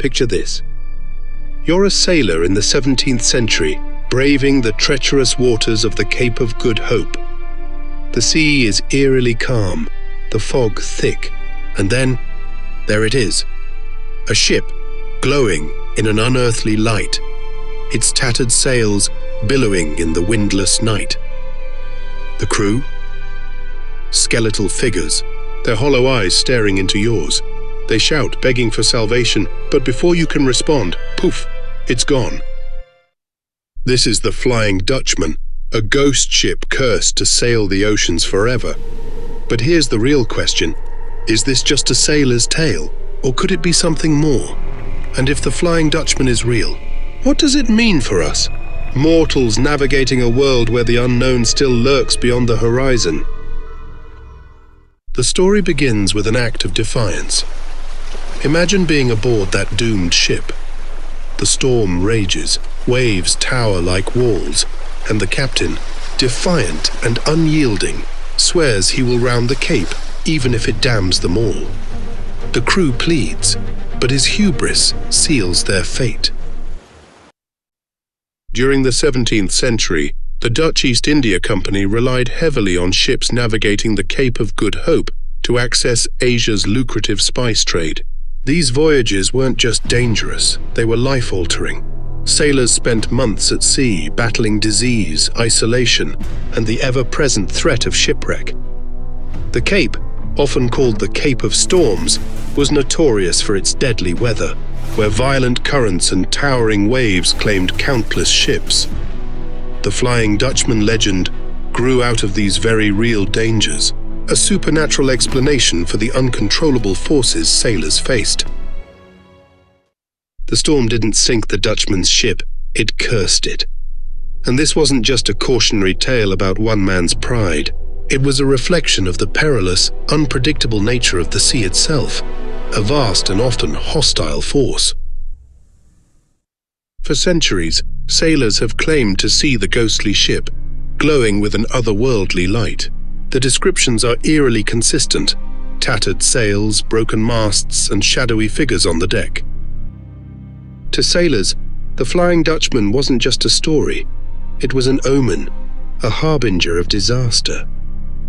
Picture this. You're a sailor in the 17th century, braving the treacherous waters of the Cape of Good Hope. The sea is eerily calm, the fog thick, and then, there it is. A ship, glowing in an unearthly light, its tattered sails billowing in the windless night. The crew? Skeletal figures, their hollow eyes staring into yours. They shout, begging for salvation, but before you can respond, poof, it's gone. This is the Flying Dutchman, a ghost ship cursed to sail the oceans forever. But here's the real question. Is this just a sailor's tale, or could it be something more? And if the Flying Dutchman is real, what does it mean for us, mortals navigating a world where the unknown still lurks beyond the horizon? The story begins with an act of defiance. Imagine being aboard that doomed ship. The storm rages, waves tower like walls, and the captain, defiant and unyielding, swears he will round the cape, even if it damns them all. The crew pleads, but his hubris seals their fate. During the 17th century, the Dutch East India Company relied heavily on ships navigating the Cape of Good Hope to access Asia's lucrative spice trade. These voyages weren't just dangerous, they were life-altering. Sailors spent months at sea battling disease, isolation, and the ever-present threat of shipwreck. The Cape, often called the Cape of Storms, was notorious for its deadly weather, where violent currents and towering waves claimed countless ships. The Flying Dutchman legend grew out of these very real dangers, a supernatural explanation for the uncontrollable forces sailors faced. The storm didn't sink the Dutchman's ship, it cursed it. And this wasn't just a cautionary tale about one man's pride. It was a reflection of the perilous, unpredictable nature of the sea itself, a vast and often hostile force. For centuries, sailors have claimed to see the ghostly ship, glowing with an otherworldly light. The descriptions are eerily consistent: tattered sails, broken masts, and shadowy figures on the deck. To sailors, the Flying Dutchman wasn't just a story. It was an omen, a harbinger of disaster.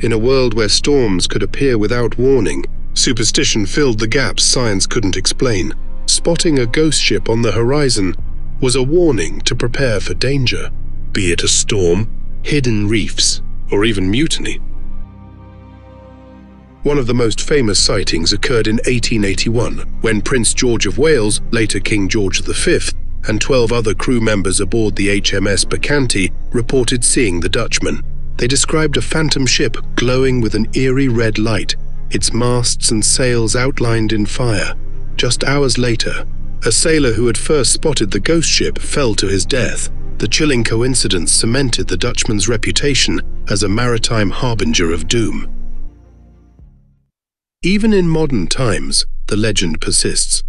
In a world where storms could appear without warning, superstition filled the gaps science couldn't explain. Spotting a ghost ship on the horizon was a warning to prepare for danger, be it a storm, hidden reefs, or even mutiny. One of the most famous sightings occurred in 1881, when Prince George of Wales, later King George V, and 12 other crew members aboard the HMS Bacchante reported seeing the Dutchman. They described a phantom ship glowing with an eerie red light, its masts and sails outlined in fire. Just hours later, a sailor who had first spotted the ghost ship fell to his death. The chilling coincidence cemented the Dutchman's reputation as a maritime harbinger of doom. Even in modern times, the legend persists.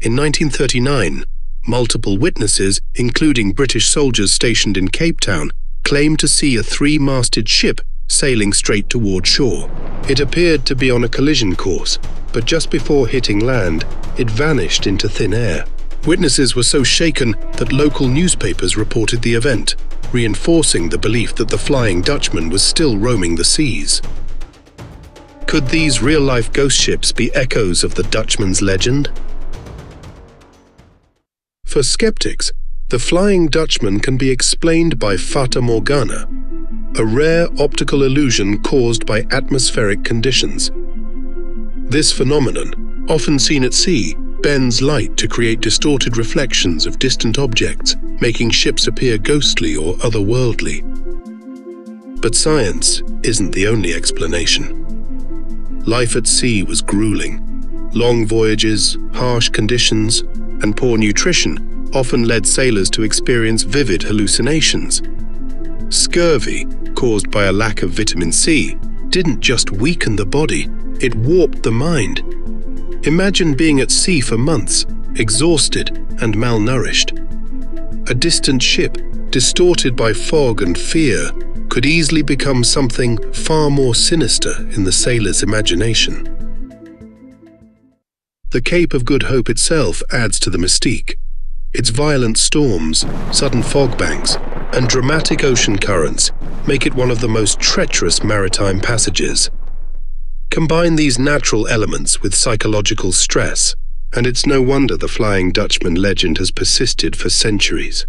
In 1939, multiple witnesses, including British soldiers stationed in Cape Town, claimed to see a three-masted ship sailing straight toward shore. It appeared to be on a collision course, but just before hitting land, it vanished into thin air. Witnesses were so shaken that local newspapers reported the event, reinforcing the belief that the Flying Dutchman was still roaming the seas. Could these real-life ghost ships be echoes of the Dutchman's legend? For skeptics, the Flying Dutchman can be explained by Fata Morgana, a rare optical illusion caused by atmospheric conditions. This phenomenon, often seen at sea, bends light to create distorted reflections of distant objects, making ships appear ghostly or otherworldly. But science isn't the only explanation. Life at sea was grueling. Long voyages, harsh conditions, and poor nutrition often led sailors to experience vivid hallucinations. Scurvy, caused by a lack of vitamin C, didn't just weaken the body, it warped the mind. Imagine being at sea for months, exhausted and malnourished. A distant ship, distorted by fog and fear, could easily become something far more sinister in the sailor's imagination. The Cape of Good Hope itself adds to the mystique. Its violent storms, sudden fog banks, and dramatic ocean currents make it one of the most treacherous maritime passages. Combine these natural elements with psychological stress, and it's no wonder the Flying Dutchman legend has persisted for centuries.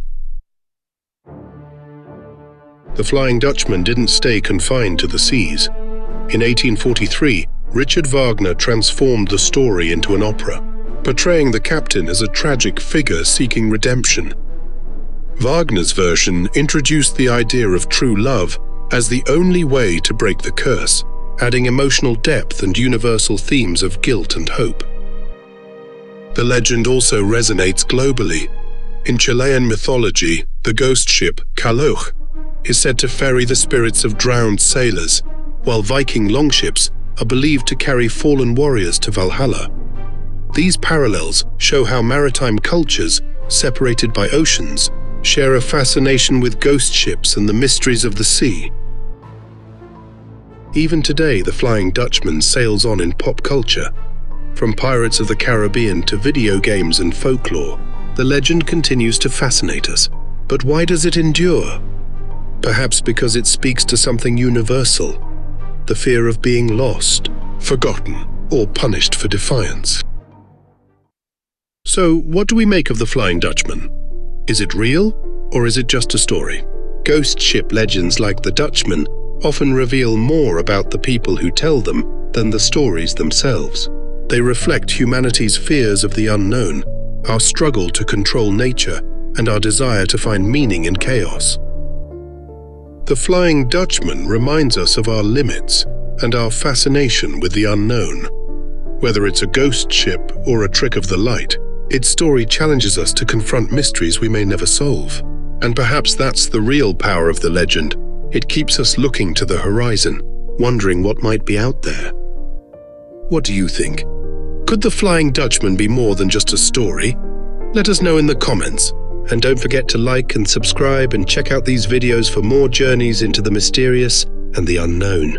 The Flying Dutchman didn't stay confined to the seas. In 1843, Richard Wagner transformed the story into an opera, portraying the captain as a tragic figure seeking redemption. Wagner's version introduced the idea of true love as the only way to break the curse, adding emotional depth and universal themes of guilt and hope. The legend also resonates globally. In Chilean mythology, the ghost ship Kaloch is said to ferry the spirits of drowned sailors, while Viking longships are believed to carry fallen warriors to Valhalla. These parallels show how maritime cultures, separated by oceans, share a fascination with ghost ships and the mysteries of the sea. Even today, the Flying Dutchman sails on in pop culture. From Pirates of the Caribbean to video games and folklore, the legend continues to fascinate us. But why does it endure? Perhaps because it speaks to something universal: the fear of being lost, forgotten, or punished for defiance. So, what do we make of the Flying Dutchman? Is it real, or is it just a story? Ghost ship legends like the Dutchman often reveal more about the people who tell them than the stories themselves. They reflect humanity's fears of the unknown, our struggle to control nature, and our desire to find meaning in chaos. The Flying Dutchman reminds us of our limits and our fascination with the unknown. Whether it's a ghost ship or a trick of the light, its story challenges us to confront mysteries we may never solve. And perhaps that's the real power of the legend. It keeps us looking to the horizon, wondering what might be out there. What do you think? Could the Flying Dutchman be more than just a story? Let us know in the comments. And don't forget to like and subscribe and check out these videos for more journeys into the mysterious and the unknown.